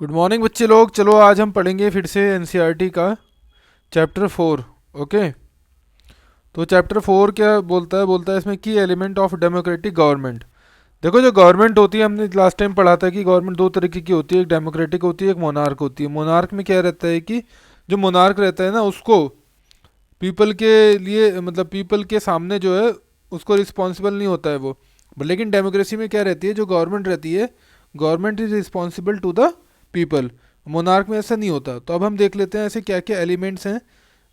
Good morning बच्चे लोग। चलो आज हम पढ़ेंगे फिर से एनसीईआरटी का चैप्टर 4। ओके। तो चैप्टर 4 क्या बोलता है इसमें की एलिमेंट ऑफ डेमोक्रेटिक गवर्नमेंट। देखो, जो गवर्नमेंट होती है, हमने लास्ट टाइम पढ़ा था कि गवर्नमेंट दो तरीके की होती है, एक डेमोक्रेटिक होती है, एक मोनार्क होती है। मोनार्क में क्या रहता है कि जो मोनार्क रहता है ना, उसको पीपल के लिए, मतलब पीपल के सामने जो है उसको रिस्पॉन्सिबल नहीं होता है वो। लेकिन डेमोक्रेसी में क्या रहती है, जो गवर्नमेंट रहती है, government is responsible to the people. Monarch में ऐसा नहीं होता। तो अब हम देख लेते हैं ऐसे क्या क्या एलिमेंट्स हैं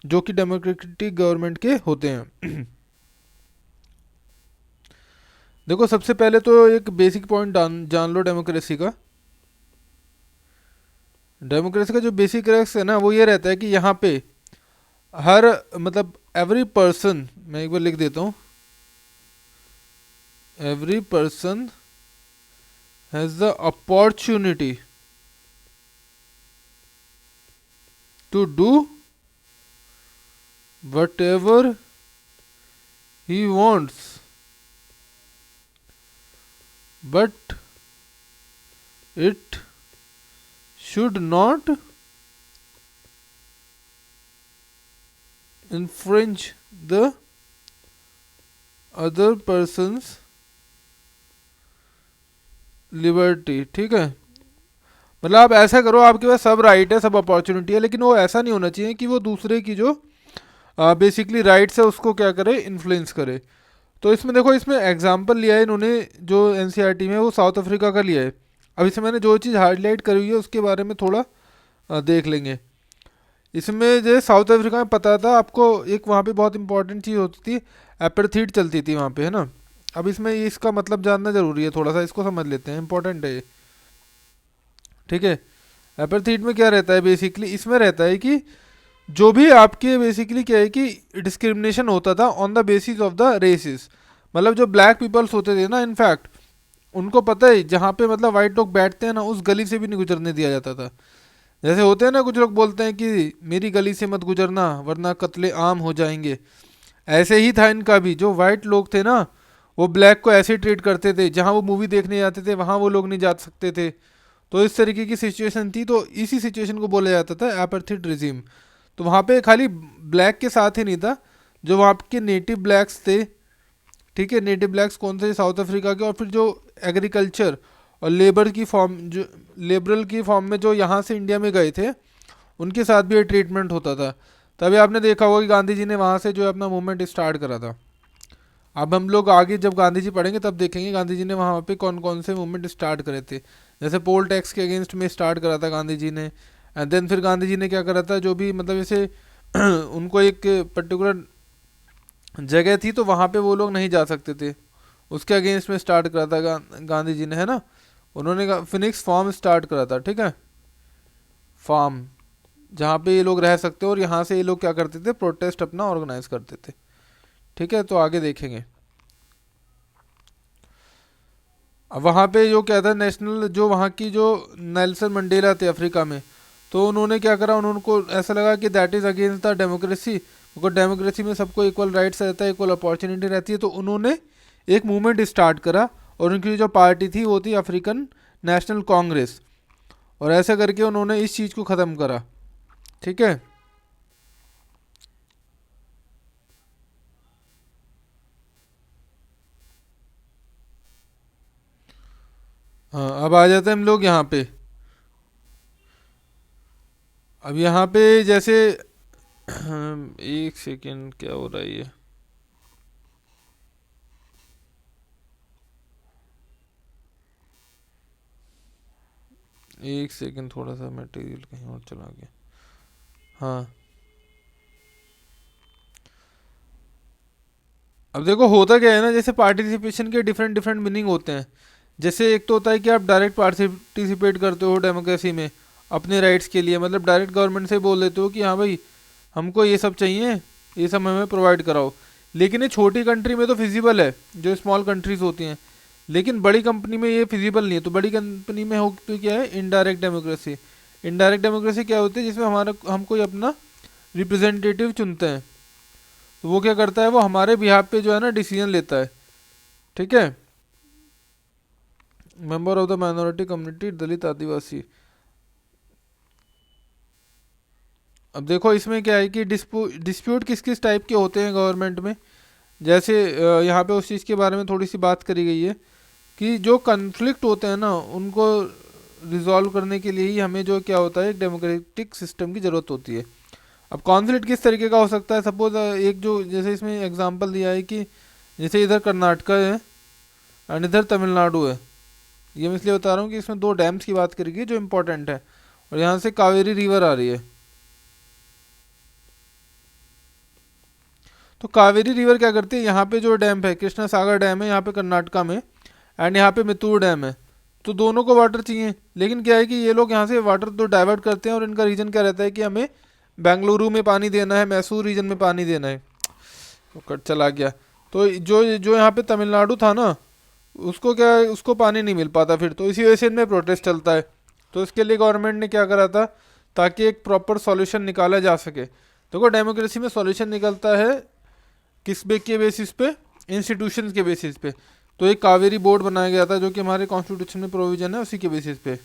जो कि डेमोक्रेटिक गवर्नमेंट के होते हैं। देखो, सबसे पहले तो एक बेसिक पॉइंट जान लो डेमोक्रेसी का। डेमोक्रेसी का जो बेसिक रैक्स है ना, वो ये रहता है कि यहाँ पे हर, मतलब एवरी पर्सन, मैं एक बार लिख देता हूँ, every person has the opportunity to do whatever he wants, but it should not infringe the other person's liberty। ठीक है, मतलब आप ऐसा करो, आपके पास सब राइट है, सब अपॉर्चुनिटी है, लेकिन वो ऐसा नहीं होना चाहिए कि वो दूसरे की जो बेसिकली राइट्स है उसको क्या करे, इन्फ्लुएंस करे। तो इसमें देखो, इसमें एग्जांपल लिया है इन्होंने जो एनसीईआरटी में, वो साउथ अफ्रीका का लिया है। अब इसमें मैंने जो चीज़ हाईलाइट करी हुई है उसके बारे में थोड़ा देख लेंगे। इसमें जो साउथ अफ्रीका में पता था आपको, एक वहाँ पे बहुत इंपॉर्टेंट चीज़ होती थी, एपरथीड चलती थी वहाँ पे, है ना। अब इसमें इसका मतलब जानना जरूरी है, थोड़ा सा इसको समझ लेते हैं, इंपॉर्टेंट है ये। ठीक है। एपरथीड में क्या रहता है बेसिकली, इसमें रहता है कि जो भी आपके बेसिकली क्या है कि डिस्क्रिमिनेशन होता था on the basis of the races. मतलब जो ब्लैक पीपल्स होते थे ना, इनफैक्ट उनको पता है जहाँ पे मतलब वाइट लोग बैठते हैं ना, उस गली से भी नहीं गुजरने दिया जाता था। जैसे होते हैं ना, कुछ लोग बोलते हैं कि मेरी गली से मत गुजरना वरना कत्ले आम हो जाएंगे। ऐसे ही था इनका भी। जो वाइट लोग थे ना, वो ब्लैक को ऐसे ट्रीट करते थे, जहाँ वो मूवी देखने जाते थे वहाँ वो लोग नहीं जा सकते थे। तो इस तरीके की सिचुएशन थी। तो इसी सिचुएशन को बोला जाता था एपरथिड रिजीम। तो वहाँ पे खाली ब्लैक के साथ ही नहीं था, जो वहाँ के नेटिव ब्लैक्स थे। ठीक है, नेटिव ब्लैक्स कौन थे, साउथ अफ्रीका के, और फिर जो एग्रीकल्चर और लेबर की फॉर्म, जो लेबरल की फॉर्म में जो यहाँ से इंडिया में गए थे, उनके साथ भी ये ट्रीटमेंट होता था। तभी आपने देखा होगा कि गांधी जी ने वहाँ से जो है अपना मूवमेंट स्टार्ट करा था। अब हम लोग आगे जब गांधी जी पढ़ेंगे तब देखेंगे गांधी जी ने वहाँ पे कौन कौन से मूवमेंट स्टार्ट करे थे। जैसे पोल टैक्स के अगेंस्ट में स्टार्ट करा था गांधी जी ने। एंड देन फिर गांधी जी ने क्या करा था, जो भी मतलब जैसे उनको एक पर्टिकुलर जगह थी तो वहाँ पे वो लोग नहीं जा सकते थे, उसके अगेंस्ट में स्टार्ट करा था गांधी जी ने, है ना। उन्होंने फिनिक्स फार्म स्टार्ट करा था। ठीक है, फार्म जहाँ पे ये लोग रह सकते हैं, और यहाँ से ये लोग क्या करते थे, प्रोटेस्ट अपना ऑर्गेनाइज करते थे। ठीक है, तो आगे देखेंगे। अब वहाँ पे जो क्या था, नेशनल जो वहाँ की जो नेल्सन मंडेला थे अफ्रीका में, तो उन्होंने क्या करा, उनको ऐसा लगा कि that is against the democracy, क्योंकि डेमोक्रेसी में सबको इक्वल राइट्स रहता है, इक्वल अपॉर्चुनिटी रहती है। तो उन्होंने एक मूवमेंट स्टार्ट करा, और उनकी जो पार्टी थी वो थी अफ्रीकन नेशनल कांग्रेस। और ऐसा करके उन्होंने इस चीज़ को ख़त्म करा। ठीक है। हाँ, अब आ जाते हैं हम लोग यहाँ पे। अब यहाँ पे जैसे एक सेकेंड, क्या हो रहा है ये। एक सेकेंड, थोड़ा सा मटेरियल कहीं और चला गया। हाँ, अब देखो होता क्या है ना, जैसे पार्टिसिपेशन के डिफरेंट डिफरेंट मीनिंग होते हैं। जैसे एक तो होता है कि आप डायरेक्ट पार्टिसिपेट करते हो डेमोक्रेसी में अपने राइट्स के लिए, मतलब डायरेक्ट गवर्नमेंट से बोल देते हो कि हाँ भाई हमको ये सब चाहिए, ये सब हमें प्रोवाइड कराओ। लेकिन ये छोटी कंट्री में तो फिजिबल है, जो स्मॉल कंट्रीज होती हैं। लेकिन बड़ी कंपनी में ये फिजिबल नहीं है। तो बड़ी कंपनी में हो तो क्या है, इनडायरेक्ट डेमोक्रेसी। इनडायरेक्ट डेमोक्रेसी क्या होती है, जिसमें हमारा हम कोई अपना रिप्रेजेंटेटिव चुनते हैं। तो वो क्या करता है, वो हमारे बिहाफ पे जो है ना डिसीजन लेता है। ठीक है, member of the minority community, Dalit, Adivasi. अब देखो इसमें क्या है कि डिस्प्यूट किस किस टाइप के होते हैं गवर्नमेंट में। जैसे यहाँ पे उस चीज़ के बारे में थोड़ी सी बात करी गई है कि जो कन्फ्लिक्ट होते हैं ना उनको रिजॉल्व करने के लिए ही हमें जो क्या होता है एक डेमोक्रेटिक सिस्टम की ज़रूरत होती है। अब कॉन्फ्लिक्ट किस तरीके का हो सकता है, सपोज एक जो जैसे इसमें एग्जांपल दिया है कि जैसे इधर कर्नाटका है एंड इधर तमिलनाडु है। ये मैं इसलिए बता रहा हूँ कि इसमें दो डैम्स की बात करेगी जो इम्पोर्टेंट है, और यहाँ से कावेरी रिवर आ रही है। तो कावेरी रिवर क्या करती है, यहाँ पे जो डैम है कृष्णा सागर डैम है यहाँ पे कर्नाटका में, एंड यहाँ पे मित्तूर डैम है। तो दोनों को वाटर चाहिए, लेकिन क्या है कि ये लोग यहाँ से वाटर तो डाइवर्ट करते हैं और इनका रीजन क्या रहता है कि हमें बेंगलुरु में पानी देना है, मैसूर रीजन में पानी देना है। तो कट चला गया। तो जो जो यहाँ पे तमिलनाडु था ना उसको क्या है, उसको पानी नहीं मिल पाता फिर, तो इसी वजह से इनमें प्रोटेस्ट चलता है। तो इसके लिए गवर्नमेंट ने क्या करा था ताकि एक प्रॉपर सॉल्यूशन निकाला जा सके। देखो डेमोक्रेसी में सॉल्यूशन निकलता है के बेसिस पे, इंस्टीट्यूशंस के बेसिस पे। तो एक कावेरी बोर्ड बनाया गया था जो कि हमारे कॉन्स्टिट्यूशन में प्रोविजन है उसी के बेसिस पे,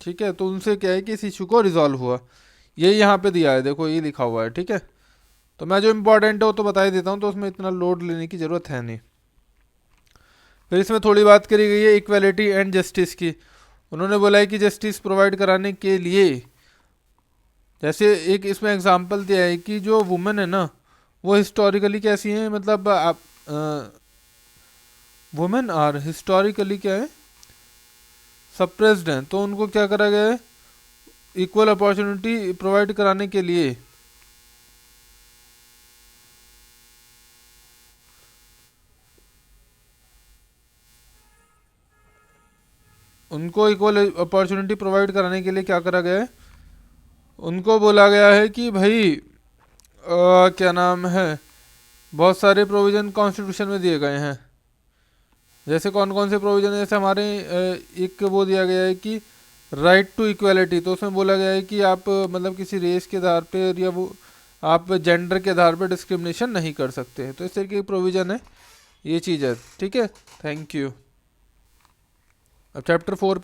ठीक है। तो उनसे क्या है कि इस इशू को रिजॉल्व हुआ, ये यहाँ पे दिया है, देखो ये लिखा हुआ है, ठीक है। तो मैं जो इम्पोर्टेंट है वो तो बता ही देता हूँ, तो उसमें इतना लोड लेने की ज़रूरत है नहीं। फिर इसमें थोड़ी बात करी गई है इक्वालिटी एंड जस्टिस की। उन्होंने बोला है कि जस्टिस प्रोवाइड कराने के लिए, जैसे एक इसमें एग्जांपल दिया है कि जो वुमेन है ना वो हिस्टोरिकली कैसी हैं, मतलब आप वुमेन आर हिस्टोरिकली क्या है सप्रेस्ड हैं, तो उनको क्या करा गया है इक्वल अपॉर्चुनिटी प्रोवाइड कराने के लिए उनको इक्वल अपॉर्चुनिटी प्रोवाइड कराने के लिए क्या करा गया है, उनको बोला गया है कि भाई क्या नाम है, बहुत सारे प्रोविज़न कॉन्स्टिट्यूशन में दिए गए हैं। जैसे कौन कौन से प्रोविज़न है, जैसे हमारे एक वो दिया गया है कि राइट टू इक्वालिटी। तो उसमें बोला गया है कि आप मतलब किसी रेस के आधार पे या वो आप जेंडर के आधार पे डिस्क्रिमिनेशन नहीं कर सकते। तो इस तरीके की प्रोविज़न है, ये चीज़ है, ठीक है। Thank you. अब चैप्टर 4 पे